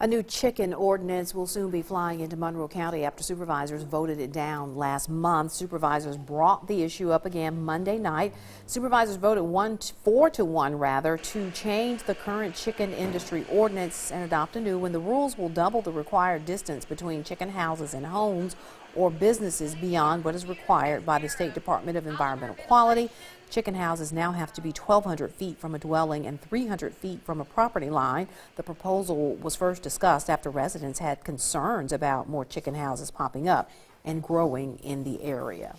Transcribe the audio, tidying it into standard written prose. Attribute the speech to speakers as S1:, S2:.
S1: A new chicken ordinance will soon be flying into Monroe County after supervisors voted it down last month. Supervisors brought the issue up again Monday night. Supervisors voted 4-1 to change the current chicken industry ordinance and adopt a new one. The rules will double the required distance between chicken houses and homes or businesses beyond what is required by the State Department of Environmental Quality. Chicken houses now have to be 1,200 feet from a dwelling and 300 feet from a property line. The proposal was first discussed after residents had concerns about more chicken houses popping up and growing in the area.